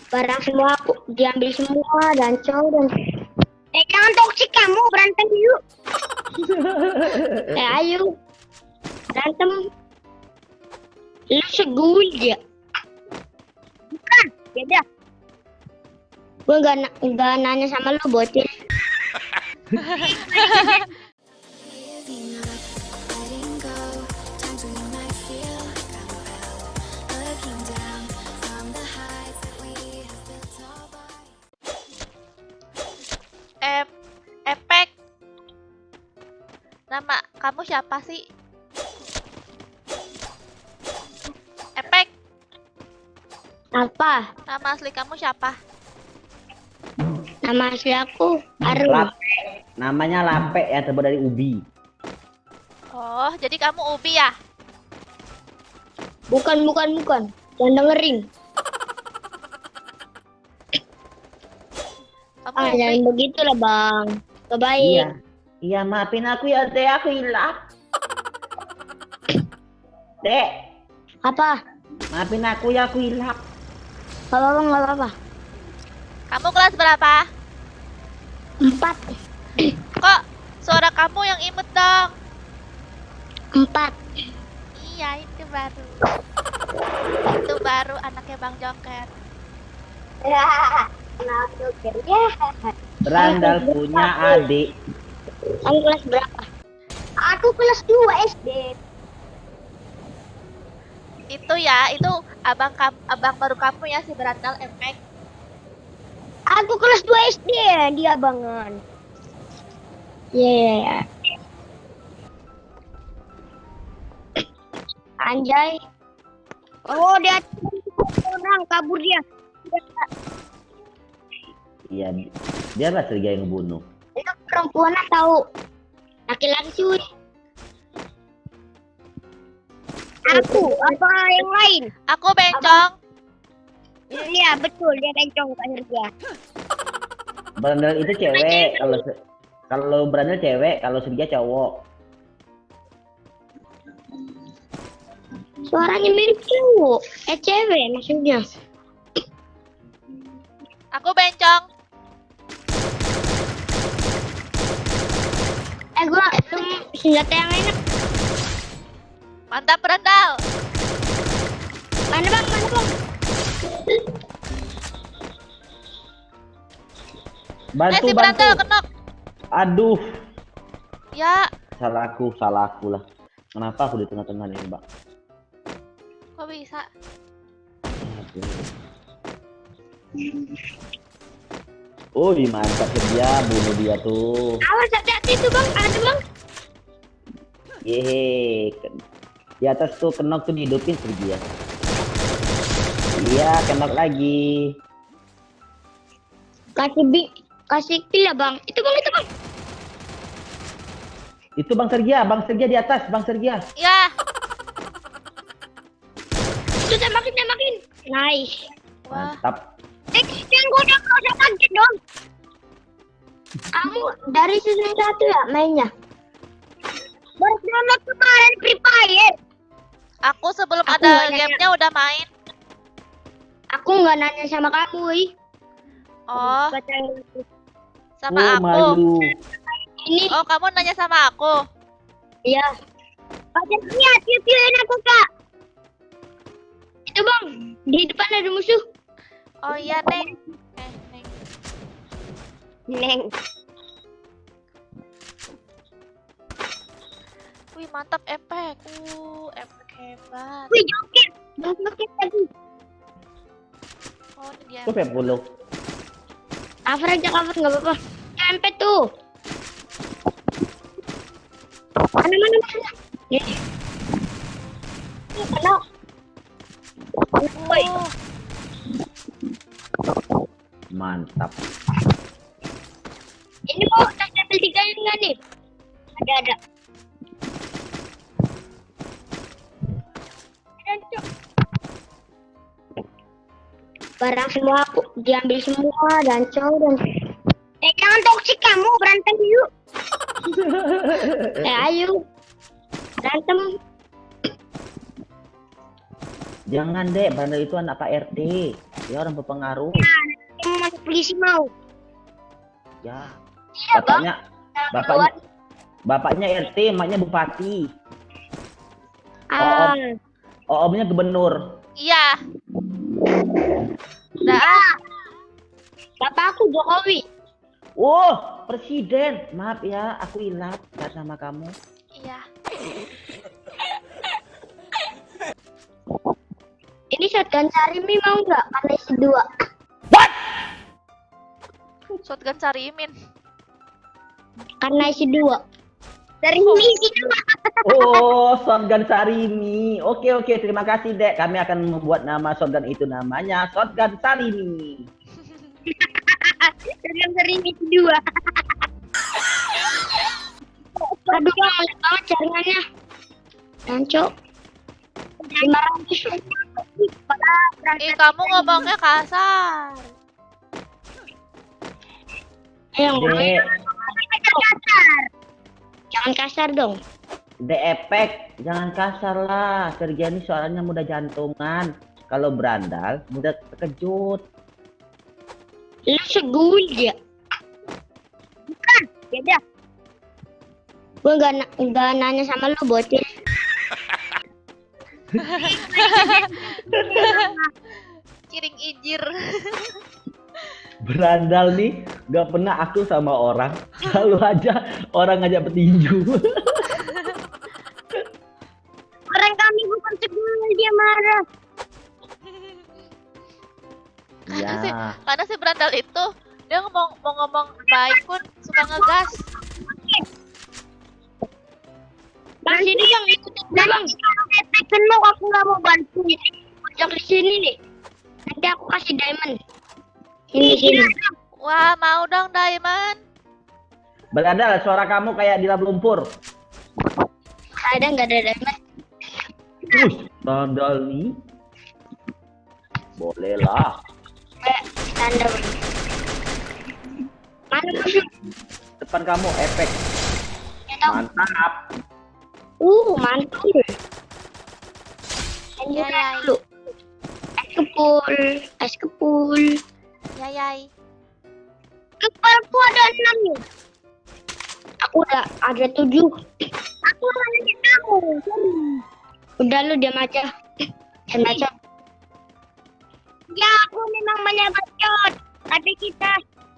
Barang semua aku diambil semua dan cowok dan jangan toksik kamu, berantem yuk. Ayo berantem. Lu segul ya. Bukan, beda. Gue nggak nanya sama lu bocil. Epek, nama kamu siapa sih? Epek, Apa? nama asli kamu siapa? Nama asli aku Arum. Lape. Namanya Lape yang terbuat dari ubi. Oh, jadi kamu Ubi ya? Bukan. Jangan dengerin. Kamu Ubi. Jangan begitu lah bang. Gak baik. Iya maafin aku ya Dek, aku hilang. Dek, Apa? maafin aku ya, aku hilang. Gak apa-apa. Kamu kelas berapa? 4. Kok suara kamu yang imut dong? 4. Iya, itu baru. Itu baru anaknya Bang Joker. Nah, Joker ya. Berandal punya adik. Kamu kelas berapa? Aku kelas 2 SD. Itu ya, itu abang baru kamu ya si Berandal Epek. Aku kelas 2 SD, dia banget. Yeah. Anjay. Oh, dia orang kabur dia. Iya, biarlah Sergei yang ngebunuh. Itu perempuan atau laki-laki cuy? Aku, apa yang lain? Aku bencong. Iya, betul, dia bencong Kak Sergia. Berandal itu cewek, kalau Berandal cewek, kalau Sergei cowok. Suaranya mirip cowok, cewek maksudnya. Aku bencong. Gua senjata yang enak. Mantap Berandal. Mana bang? Bantu, Si Berandal kenok. Aduh, Ya, salah aku lah. Kenapa aku di tengah-tengah nih, Mbak? kok bisa? Oh, mantap dia, bunuh dia tuh. Awas hati-hati tuh bang, ada bang. Yeay, di atas tuh kenok tuh dihidupin Sergei ya. Iya, kenok lagi. Kasih kill ya bang. Itu bang. Itu Bang Sergei di atas, Bang Sergei. Ya, Itu tembakin. Nice. wah. Mantap. Yang gue udah kerasa kaget dong. Kamu dari season 1 ya mainnya? Bersama kemarin Free Fire. Aku sebelum Aku ada nggak nanya. gamenya udah main. Aku nggak nanya sama kamu, wih. Oh, sama Oh, aku. malu. Ini, Oh, kamu nanya sama aku. iya. Kalian lihat, tiup-tiupin aku, Kak. Itu bang, di depan ada musuh. Oh iya, Neng. Neng. Neng. Wih, mantap Epek. Epek hebat. Wih, joget. Joget lagi. Oh, ini dia. Itu 10. Cover aja, nggak apa-apa. MP tuh. Mana. Ya. Mana? Woi. Oh, Mantap. Ini mau tas level 3 enggak nih? Ada. Barang semua aku diambil semua dan cowok dan jangan toksik kamu, berantem yuk. Ayo berantem. Jangan Dek, Berandal itu anak Pak RT. Dia orang berpengaruh. Yang masuk polisi mau. Ya. Iya bang. Bapaknya RT, emaknya bupati. Ah, Omnya gubernur. Iya. Udah ah. bapak aku Jokowi. Oh, presiden. Maaf ya, aku hilaf nggak sama kamu. Iya. Ini shotgun Sarimi mau nggak? Karena isi 2. Shotgun Carimin. Karena isi 2. Dari isi 2. Oh, shotgun Sarimi. Oke, terima kasih, Dek. Kami akan membuat nama shotgun itu namanya shotgun Sarimi. Shotgun Sarimi isi 2. Aduh, banyak banget jaringannya. Nancok. 500. Kamu ngomongnya kasar. Dek, Kasar. Jangan kasar dong. Dek Epek, jangan kasar lah. Sergia ini soalnya mudah jantungan. Kalau berandal, mudah terkejut. Lu segul ya? Bukan, beda. Gue nggak nanya sama lu bocil. Kiring ijir. Berandal nih, gak pernah aku sama orang. Selalu aja orang ngajak petinju. Orang kami bukan segul, dia marah. Karena si berandal itu dia mau ngomong baik pun suka ngegas. Bang, sini bang, ikutin bang. Efek mau aku nggak mau bantu. Ajak di sini nih. Nanti aku kasih diamond. Sini. Wah, mau dong Diamond. Berandal, suara kamu kayak di lap lumpur. Ada nggak ada diamond? Berandal nih. Boleh lah. Tanda bang. Mana musuh? Depan kamu efek. Mantap. Mantul. Ya, ya. Dulu. Es kepul. Yayai. Kepalku ada 6 nih. Aku udah ada 7. Aku nanya kamu. Udah lu diam aja. Diam aja. Ya aku memang banyak bacot. Tapi kita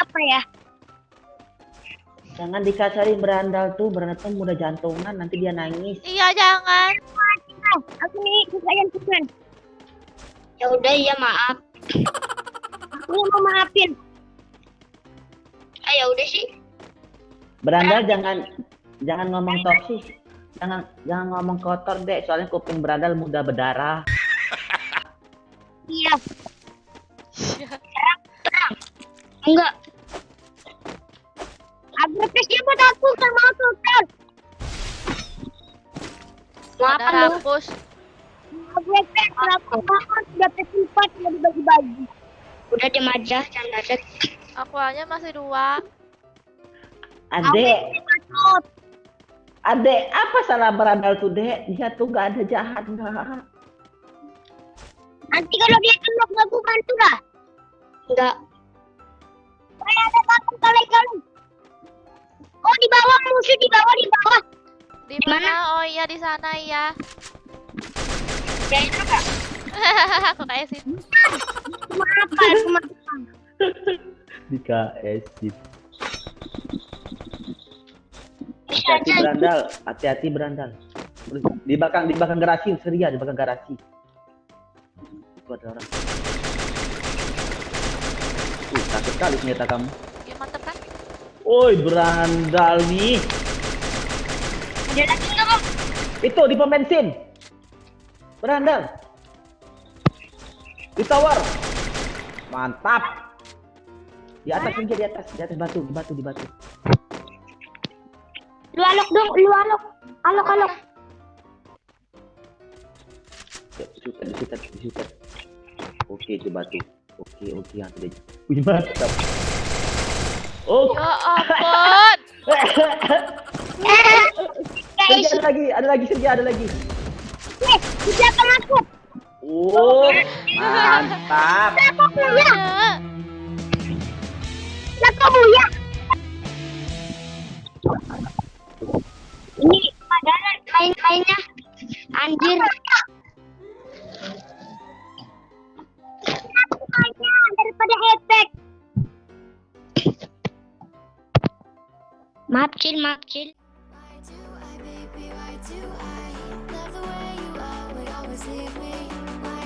apa ya? Jangan dikasarin berandal tuh mudah jantungan, nanti dia nangis. Iya, jangan. Aku nih kalian Tuhan. Ya udah ya maaf. Aku mau maafin. Ya udah sih. Berandal jangan ngomong toksis. Jangan ngomong kotor, Dek, soalnya kuping berandal mudah berdarah. Iya. Terang. Enggak. Agresifnya buat aku sama aku kan. Ada rakus. Agresif aku banget udah pesifat udah dibagi-bagi. Udah diam aja, jangan aja. Aku aja masih 2. Adek, apa salah berandal tuh, Dek? Dia tuh gak ada jahat, enggak. Nanti kalau dia kenok aku bantu lah. Enggak. Kayak ada takut kali-kali. Oh di bawah musuh di bawah. Di mana? Oh iya di sana ya. Ya itu enggak. Aku kayak sini. Apa? Di KS gitu. Bisa Hati-hati aja. berandal, hati-hati berandal. Di belakang garasi, Seria di belakang garasi. Itu ada orang. Takut sekali ternyata kamu. Ya mantep kan? Oi, berandal nih. Ada lagi enggak bang? Itu di pom bensin. Berandal. Di tower. Mantap. Di atas pinggir, di atas batu, di batu. Lu alok dong, lu alok. Alok. Di situ. Oke, di batu. Oke, yang tadi. Wih, mantap. Oh, Ya ampun. Guys, ada lagi, Sergi, ada lagi. di belakang aku. Mantap. Kenapa Buya? Ada. Kenapa Buya? Ini padahal main-mainnya anjir. Mainnya daripada efek. Maaf Cil. Why do I, baby, why do I love the way you always leave me? Why